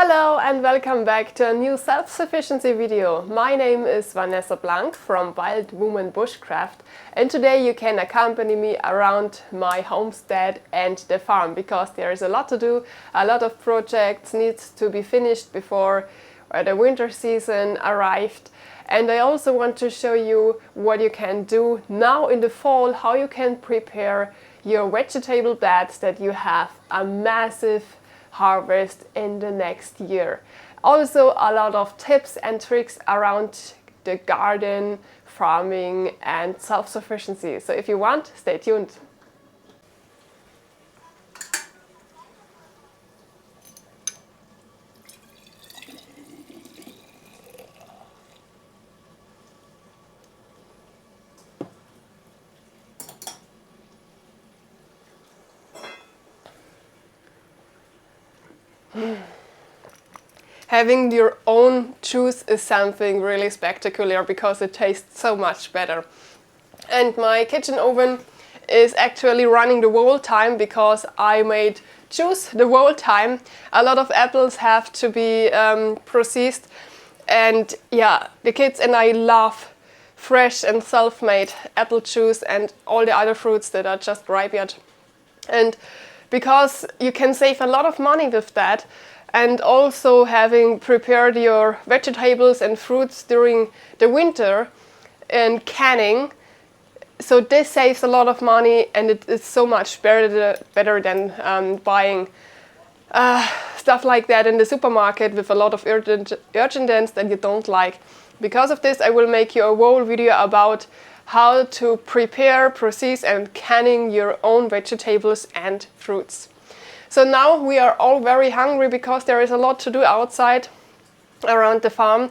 Hello and welcome back to a new self-sufficiency video. My name is Vanessa from Wild Woman Bushcraft, and today you can accompany me around my homestead and the farm because there is a lot to do, a lot of projects needs to be finished before the winter season arrived. And I also want to show you what you can do now in the fall, how you can prepare your vegetable beds that you have a massive harvest in the next year. Also a lot of tips and tricks around the garden, farming and self-sufficiency. So if you want, stay tuned. Having your own juice is something really spectacular because it tastes so much better. And my kitchen oven is actually running the whole time because I made juice the whole time. A lot of apples have to be processed, and yeah, the kids and I love fresh and self-made apple juice and all the other fruits that are just ripe yet. And because you can save a lot of money with that, and also having prepared your vegetables and fruits during the winter and canning, so this saves a lot of money, and it is so much better than buying stuff like that in the supermarket with a lot of urgentants that you don't like. Because of this, I will make you a whole video about how to prepare, process and canning your own vegetables and fruits. So now we are all very hungry because there is a lot to do outside around the farm,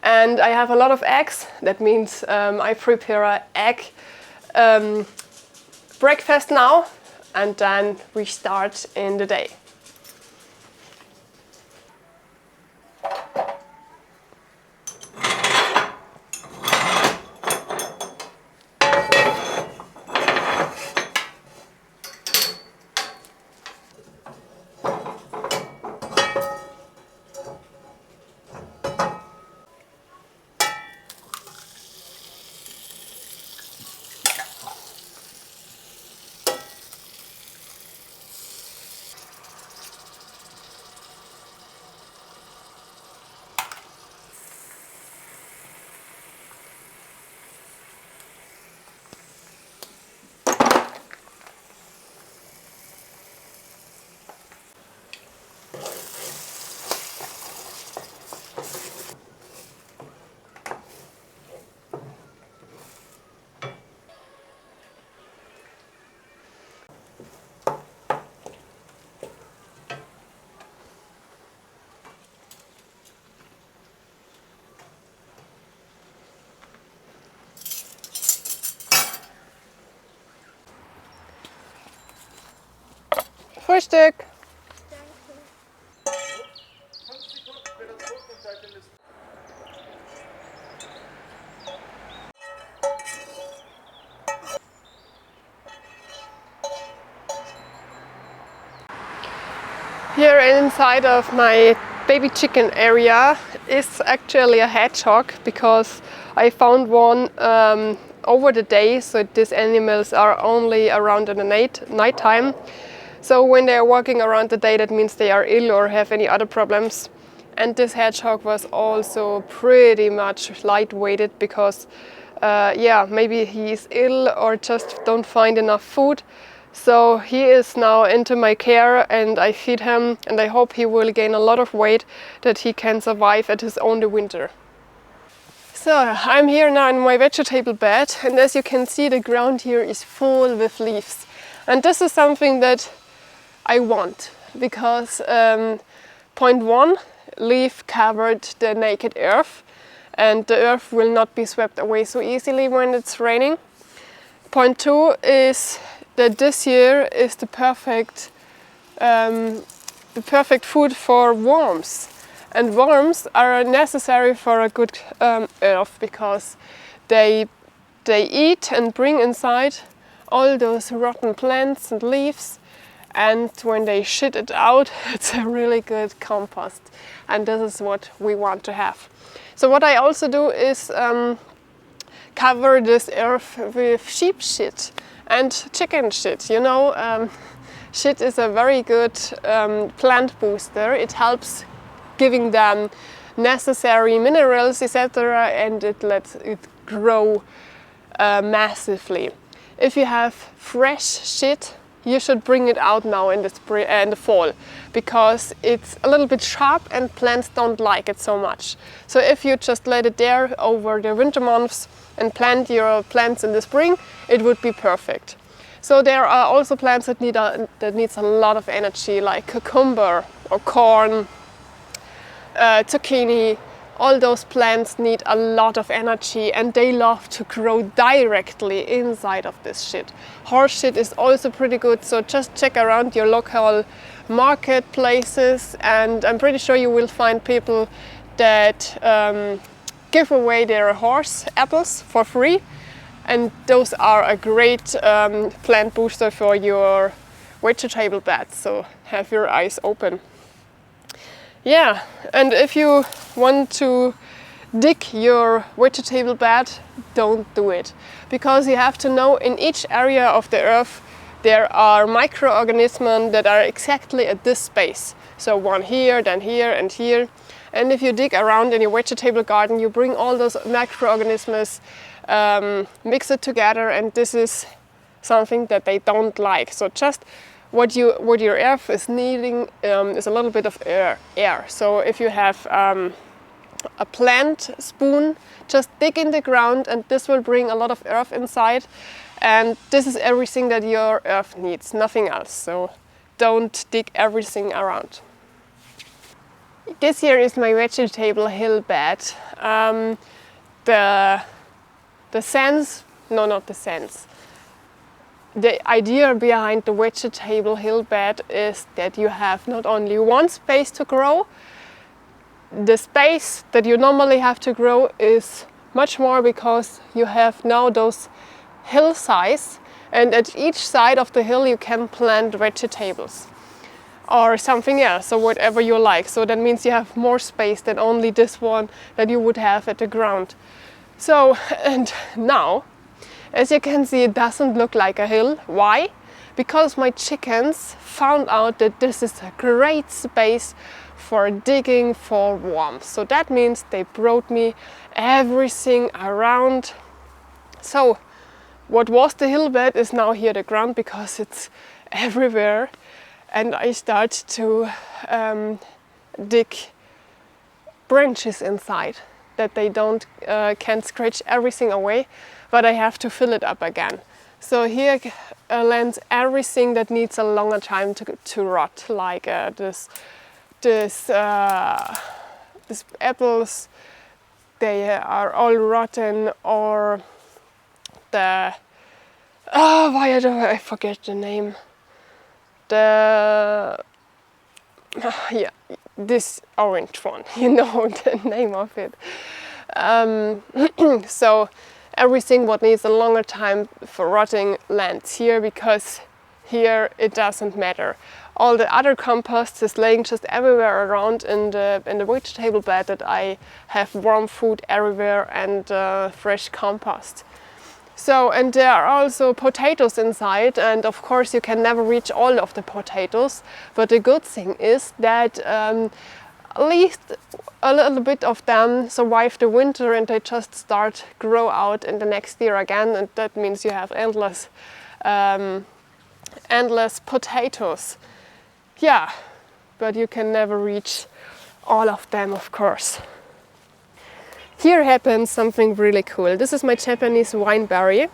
and I have a lot of eggs. That means I prepare an egg breakfast now, and then we start in the day. Frühstück! Here inside of my baby chicken area is actually a hedgehog because I found one over the day, so these animals are only around in the night time. So when they are walking around the day, that means they are ill or have any other problems. And this hedgehog was also pretty much lightweighted because yeah, maybe he is ill or just don't find enough food. So he is now into my care and I feed him, and I hope he will gain a lot of weight that he can survive at his own the winter. So I'm here now in my vegetable bed, and as you can see, the ground here is full with leaves. And this is something that I want because point one, leaf covered the naked earth, and the earth will not be swept away so easily when it's raining. Point two is that this year is the perfect food for worms, and worms are necessary for a good earth because they eat and bring inside all those rotten plants and leaves, and when they shit it out, it's a really good compost, and this is what we want to have. So what I also do is cover this earth with sheep shit and chicken shit. You know, shit is a very good plant booster. It helps giving them necessary minerals, etc., and it lets it grow massively. If you have fresh shit, you should bring it out now in the spring and the fall, because it's a little bit sharp and plants don't like it so much. So if you just let it there over the winter months and plant your plants in the spring, it would be perfect. So there are also plants that needs a lot of energy, like cucumber or corn, zucchini. All those plants need a lot of energy, and they love to grow directly inside of this shit. Horse shit is also pretty good, so just check around your local marketplaces, and I'm pretty sure you will find people that give away their horse apples for free, and those are a great plant booster for your vegetable bed, so have your eyes open. Yeah, and if you want to dig your vegetable bed, don't do it. Because you have to know, in each area of the earth there are microorganisms that are exactly at this space. So one here, then here and here. And if you dig around in your vegetable garden, you bring all those microorganisms, mix it together, and this is something that they don't like. So just what your earth is needing is a little bit of air. So if you have a plant spoon, just dig in the ground, and this will bring a lot of earth inside. And this is everything that your earth needs, nothing else. So don't dig everything around. This here is my vegetable hill bed. The idea behind the vegetable hill bed is that you have not only one space to grow, the space that you normally have to grow is much more, because you have now those hillsides, and at each side of the hill you can plant vegetables or something else, or whatever you like. So that means you have more space than only this one that you would have at the ground. So, and now, as you can see, it doesn't look like a hill. Why? Because my chickens found out that this is a great space for digging for worms. So that means they brought me everything around. So what was the hill bed is now here the ground, because it's everywhere. And I start to dig branches inside, that they can't scratch everything away, but I have to fill it up again. So here lands everything that needs a longer time to rot, like these apples, they are all rotten, or why do I forget the name? Yeah, this orange one, you know the name of it. So everything what needs a longer time for rotting lands here, because here it doesn't matter. All the other compost is laying just everywhere around in the vegetable bed, that I have worm food everywhere and fresh compost. So, and there are also potatoes inside, and of course you can never reach all of the potatoes, but the good thing is that at least a little bit of them survive the winter, and they just start grow out in the next year again, and that means you have endless potatoes. Yeah, but you can never reach all of them, of course. Here happens something really cool. This is my Japanese Wineberry,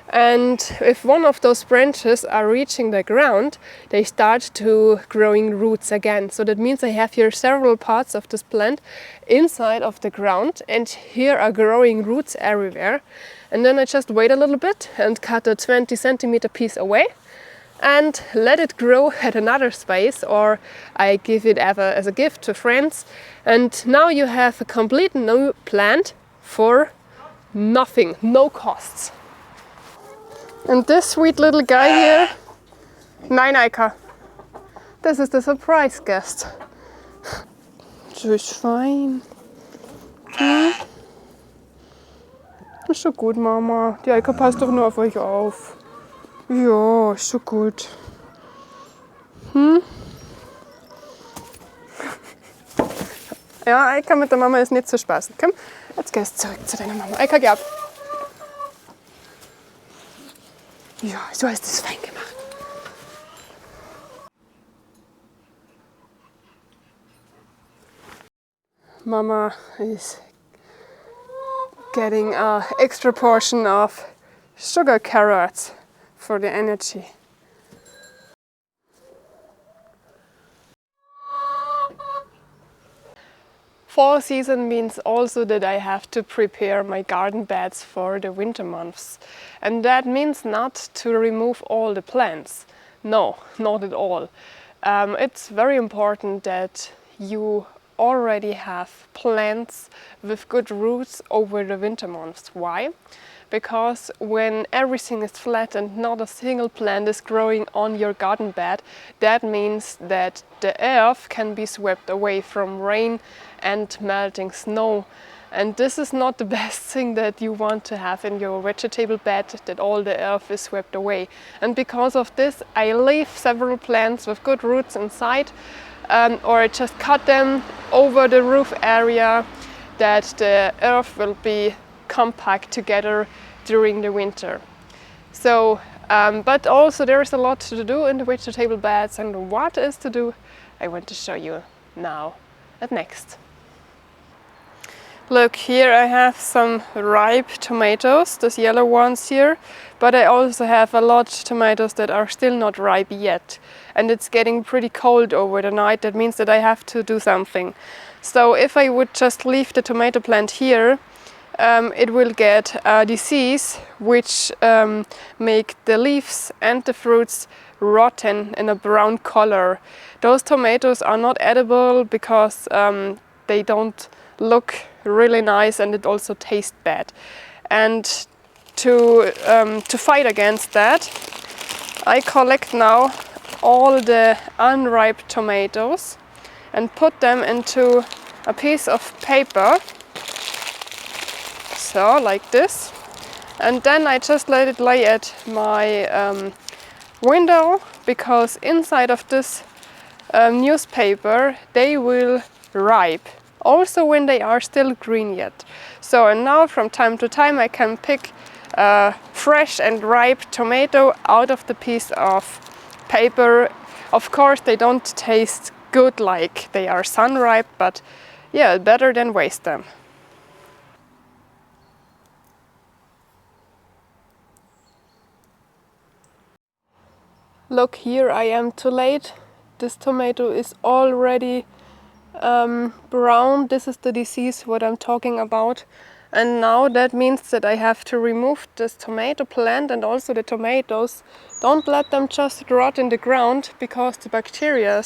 and if one of those branches are reaching the ground, they start to growing roots again. So that means I have here several parts of this plant inside of the ground, and here are growing roots everywhere. And then I just wait a little bit and cut a 20 centimeter piece away and let it grow at another space, or I give it as a gift to friends. And now you have a complete new plant for nothing, no costs. And this sweet little guy here, 9 acre. this is the surprise guest. Süßwein. Hm? Ist schon gut, Mama. Die Eika passt doch nur auf euch auf. Ja, ist schon gut. Hm? Ja, Eika mit der Mama ist nicht so spaßig. Komm, jetzt gehst du zurück zu deiner Mama. Eika, geh ab. Ja, so hast du es fein gemacht. Mama is getting an extra portion of sugar carrots for the energy. Fall season means also that I have to prepare my garden beds for the winter months. And that means not to remove all the plants. No, not at all. It's very important that you already have plants with good roots over the winter months. Why? Because when everything is flat and not a single plant is growing on your garden bed, that means that the earth can be swept away from rain and melting snow. And this is not the best thing that you want to have in your vegetable bed, that all the earth is swept away. And because of this, I leave several plants with good roots inside, or I just cut them over the roof area, that the earth will be compact together during the winter. So, but also there is a lot to do in the vegetable beds, and what is to do, I want to show you now at next. Look, here I have some ripe tomatoes, those yellow ones here, but I also have a lot of tomatoes that are still not ripe yet. And it's getting pretty cold over the night, that means that I have to do something. So if I would just leave the tomato plant here, it will get a disease which make the leaves and the fruits rotten in a brown color. Those tomatoes are not edible because they don't look really nice and it also tastes bad. And to fight against that, I collect now all the unripe tomatoes and put them into a piece of paper, so like this, and then I just let it lay at my window, because inside of this newspaper they will ripe, also when they are still green yet. So, and now from time to time I can pick a fresh and ripe tomato out of the piece of paper. Of course they don't taste good like they are sun-ripe, but yeah, better than waste them. Look, here I am too late. This tomato is already brown. This is the disease what I'm talking about. And now that means that I have to remove this tomato plant and also the tomatoes. Don't let them just rot in the ground, because the bacteria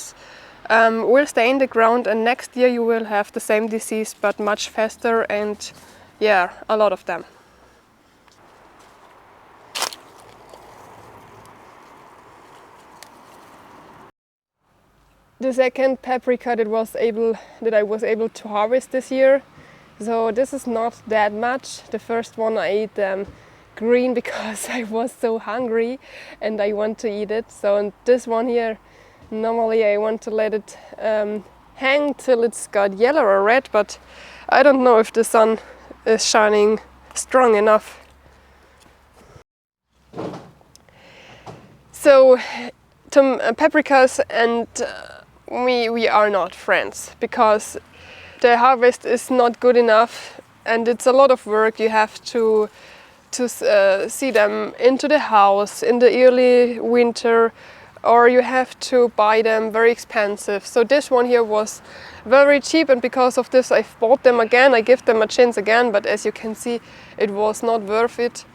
will stay in the ground, and next year you will have the same disease but much faster, and yeah, a lot of them. The second paprika that I was able to harvest this year. So this is not that much. The first one I ate green because I was so hungry and I want to eat it. So this one here, normally I want to let it hang till it's got yellow or red, but I don't know if the sun is shining strong enough. So paprikas and we are not friends, because the harvest is not good enough and it's a lot of work. You have to see them into the house in the early winter, or you have to buy them very expensive. So this one here was very cheap, and because of this I've bought them again. I give them a chance again, but as you can see, it was not worth it.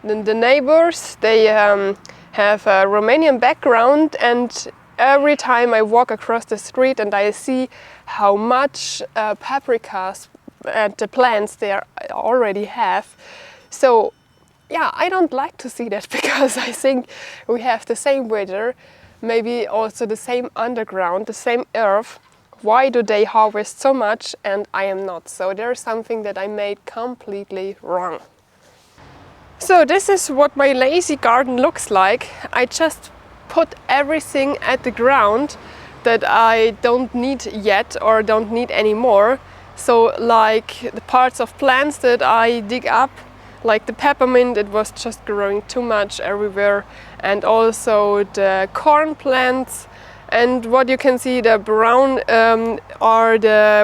Then the neighbors, they have a Romanian background, and every time I walk across the street and I see how much paprikas and the plants they already have. So yeah, I don't like to see that, because I think we have the same weather. maybe also the same underground, the same earth. Why do they harvest so much and I am not? So there's something that I made completely wrong. So this is what my lazy garden looks like. I just put everything at the ground that I don't need yet or don't need anymore. So like the parts of plants that I dig up, like the peppermint, it was just growing too much everywhere, and also the corn plants. And what you can see, the brown are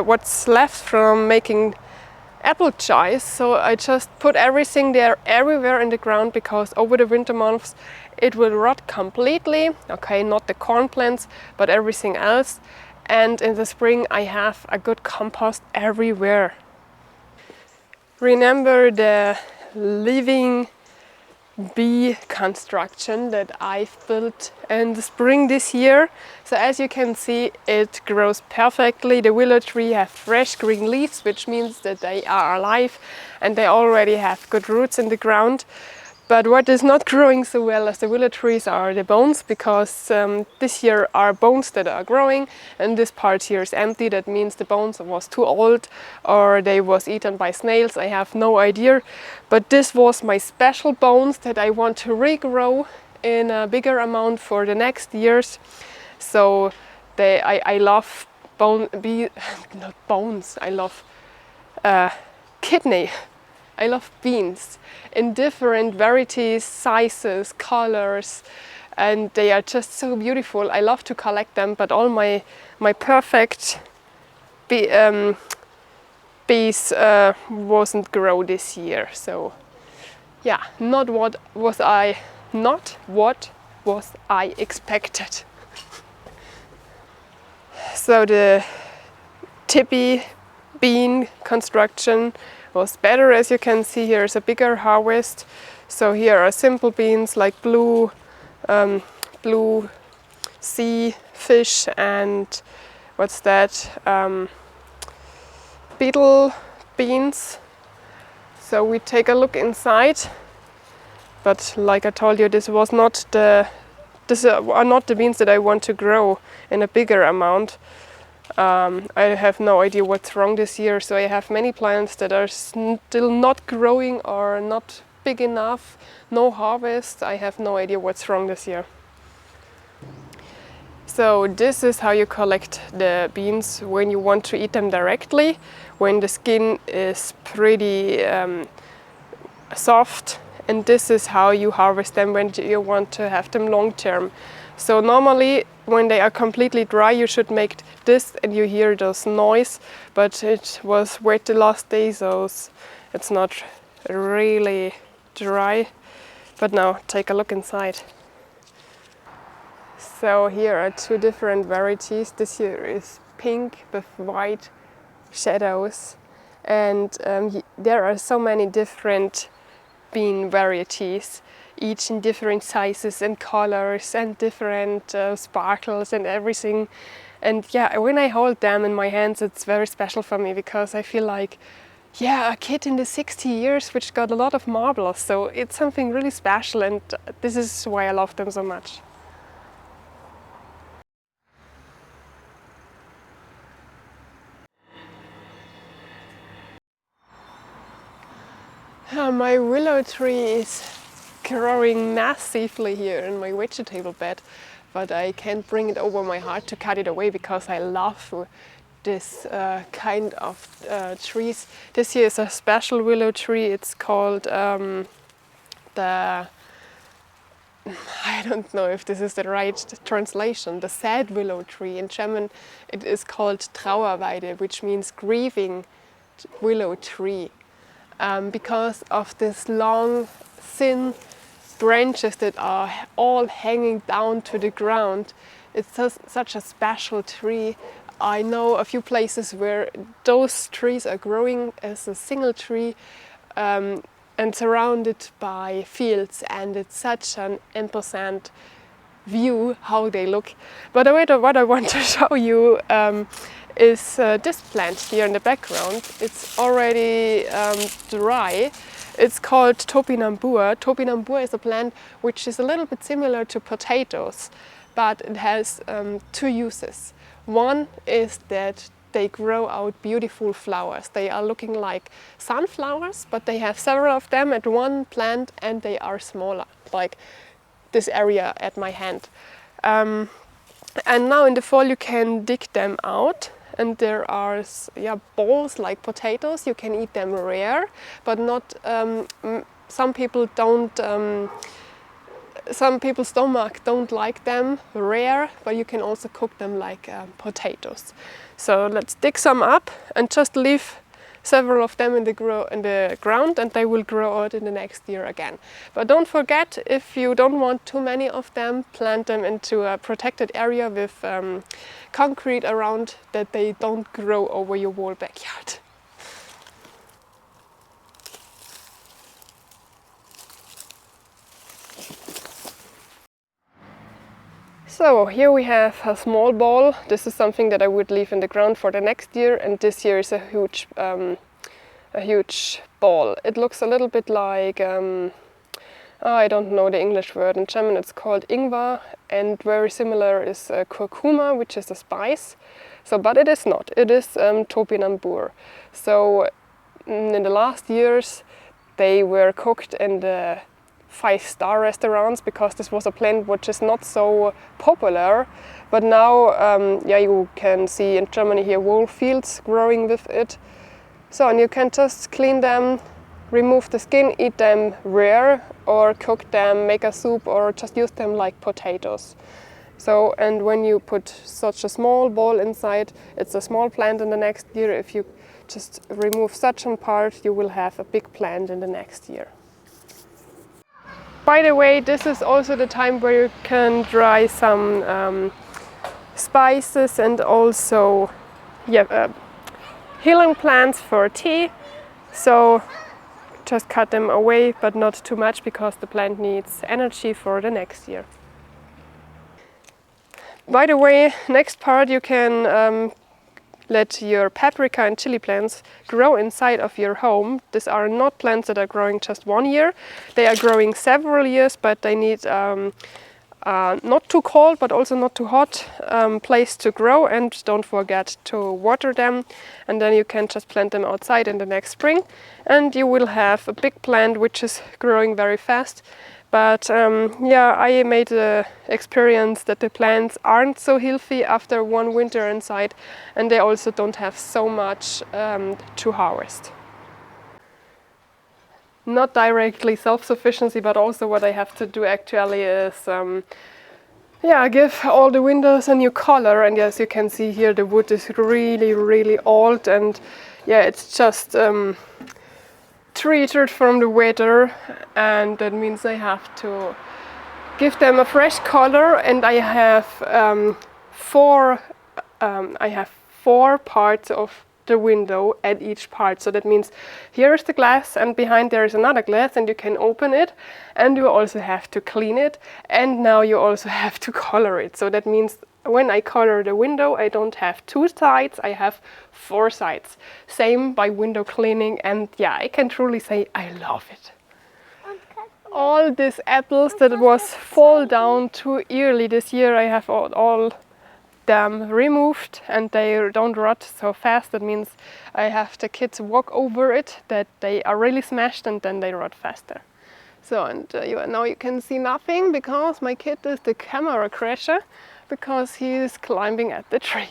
what's left from making apple chives. So I just put everything there everywhere in the ground, because over the winter months it will rot completely. Okay, not the corn plants, but everything else. And in the spring I have a good compost everywhere. Remember the living bee construction that I've built in the spring this year. So as you can see, it grows perfectly. The willow tree have fresh green leaves, which means that they are alive and they already have good roots in the ground. But what is not growing so well as the willow trees are the bones, because this year are bones that are growing and this part here is empty. That means the bones was too old or they was eaten by snails. I have no idea. But this was my special bones that I want to regrow in a bigger amount for the next years. So I love not bones, I love kidney. I love beans in different varieties, sizes, colors, and they are just so beautiful. I love to collect them, but all my perfect bees wasn't grow this year. So yeah, not what was I expected. So the tippy bean construction was better. As you can see, here is a bigger harvest. So here are simple beans like blue sea fish and what's that, beetle beans. So we take a look inside, but like I told you, these are not the beans that I want to grow in a bigger amount. I have no idea what's wrong this year, so I have many plants that are still not growing or not big enough, no harvest. I have no idea what's wrong this year. So this is how you collect the beans when you want to eat them directly, when the skin is pretty soft, and this is how you harvest them when you want to have them long term. So normally when they are completely dry, you should make this and you hear those noise, but it was wet the last day, so it's not really dry. But now take a look inside. So here are two different varieties. This here is pink with white shadows, and there are so many different bean varieties, each in different sizes and colors and different sparkles and everything. And yeah, when I hold them in my hands, it's very special for me, because I feel like, yeah, a kid in the 60 years which got a lot of marbles. So it's something really special, and this is why I love them so much. My willow tree is growing massively here in my vegetable bed, but I can't bring it over my heart to cut it away, because I love this kind of trees. This here is a special willow tree. It's called I don't know if this is the right translation, the sad willow tree. In German it is called Trauerweide, which means grieving willow tree. Because of this long, thin branches that are all hanging down to the ground. It's such a special tree. I know a few places where those trees are growing as a single tree and surrounded by fields, and it's such an imposant view how they look. But what I want to show you is this plant here in the background. It's already dry. It's called Topinnour. Topinnour is a plant which is a little bit similar to potatoes, but it has two uses. One is that they grow out beautiful flowers. They are looking like sunflowers, but they have several of them at one plant and they are smaller, like this area at my hand. And now in the fall you can dig them out, and there are balls like potatoes. You can eat them rare, but not some people don't. Some people's stomach don't like them rare, but you can also cook them like potatoes. So let's dig some up and just leave several of them in the ground, and they will grow out in the next year again. But don't forget, if you don't want too many of them, plant them into a protected area with concrete around, that they don't grow over your whole backyard. So here we have a small ball. This is something that I would leave in the ground for the next year, and this year is a huge ball. It looks a little bit like, I don't know the English word. In German it's called Ingwer, and very similar is curcuma, which is a spice. So, but it is not. It is Topinnour. So in the last years they were cooked in the 5-star restaurants, because this was a plant which is not so popular. But now, you can see in Germany here whole fields growing with it. So, and you can just clean them, remove the skin, eat them rare, or cook them, make a soup, or just use them like potatoes. So, and when you put such a small ball inside, it's a small plant in the next year. If you just remove such a part, you will have a big plant in the next year. By the way, this is also the time where you can dry some spices and also healing plants for tea. So just cut them away, but not too much, because the plant needs energy for the next year. By the way, next part, you can let your paprika and chili plants grow inside of your home. These are not plants that are growing just 1 year. They are growing several years, but they need not too cold, but also not too hot place to grow. And don't forget to water them. And then you can just plant them outside in the next spring. And you will have a big plant which is growing very fast. But I made the experience that the plants aren't so healthy after one winter inside, and they also don't have so much to harvest. Not directly self-sufficiency, but also what I have to do actually is give all the windows a new color. And as you can see here, the wood is really, really old, and it's just treated from the weather, and that means I have to give them a fresh color. And I have four parts of the window at each part. So that means here is the glass, and behind there is another glass, and you can open it, and you also have to clean it, and now you also have to color it. So that means when I color the window, I don't have 2 sides, I have 4 sides. Same by window cleaning, and I can truly say I love it. All these apples that was fall down too early this year, I have all them removed, and they don't rot so fast. That means I have the kids walk over it, that they are really smashed, and then they rot faster. So, and now you can see nothing, because my kid is the camera crasher, because he is climbing at the tree.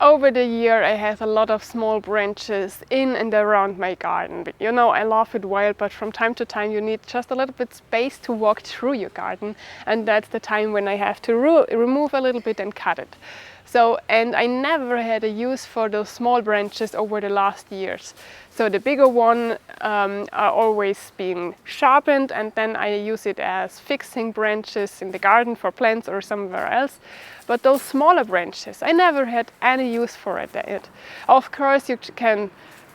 Over the year I have a lot of small branches in and around my garden. But, I love it wild, but from time to time you need just a little bit space to walk through your garden, and that's the time when I have to remove a little bit and cut it. So, and I never had a use for those small branches over the last years. So the bigger one are always being sharpened, and then I use it as fixing branches in the garden for plants or somewhere else. But those smaller branches, I never had any use for it. Of course, you can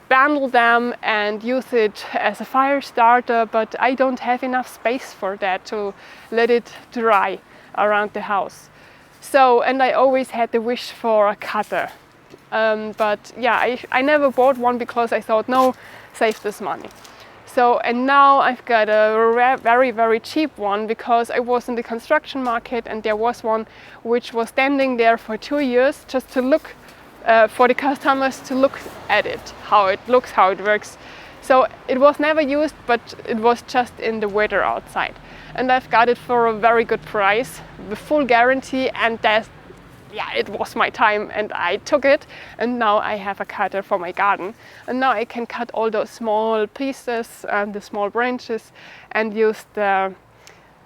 bundle them and use it as a fire starter, but I don't have enough space for that to let it dry around the house. So, and I always had the wish for a cutter. But yeah, I never bought one because I thought, no, save this money. So, and now I've got a very, very cheap one because I was in the construction market and there was one which was standing there for 2 years just to look, for the customers to look at it, how it looks, how it works. So it was never used, but it was just in the weather outside. And I've got it for a very good price, the full guarantee, and that's, yeah, it was my time and I took it, and now I have a cutter for my garden, and now I can cut all those small pieces and the small branches and use the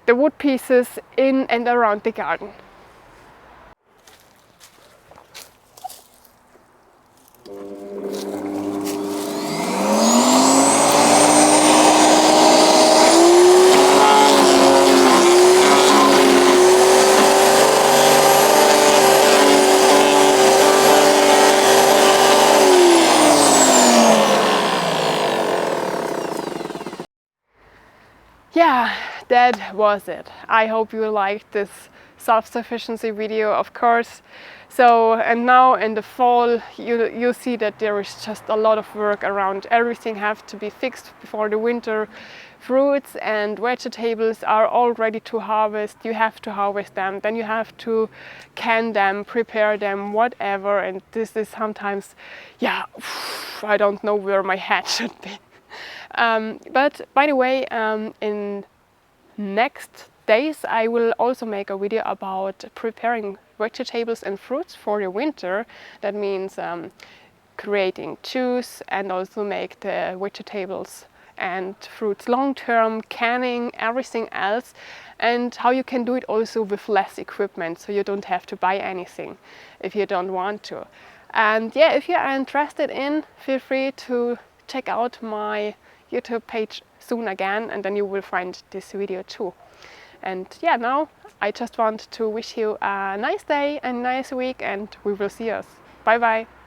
wood pieces in and around the garden. Yeah, that was it. I hope you liked this self-sufficiency video, of course. So, and now in the fall, you see that there is just a lot of work around. Everything has to be fixed before the winter. Fruits and vegetables are all ready to harvest. You have to harvest them, then you have to can them, prepare them, whatever. And this is sometimes, yeah, I don't know where my head should be. But by the way, in next days I will also make a video about preparing vegetables and fruits for the winter. That means creating juice and also make the vegetables and fruits long-term, canning, everything else, and how you can do it also with less equipment, so you don't have to buy anything if you don't want to. And yeah, if you are interested in, feel free to check out my YouTube page soon again, and then you will find this video too. And yeah, now I just want to wish you a nice day and nice week, and we will see us. Bye bye.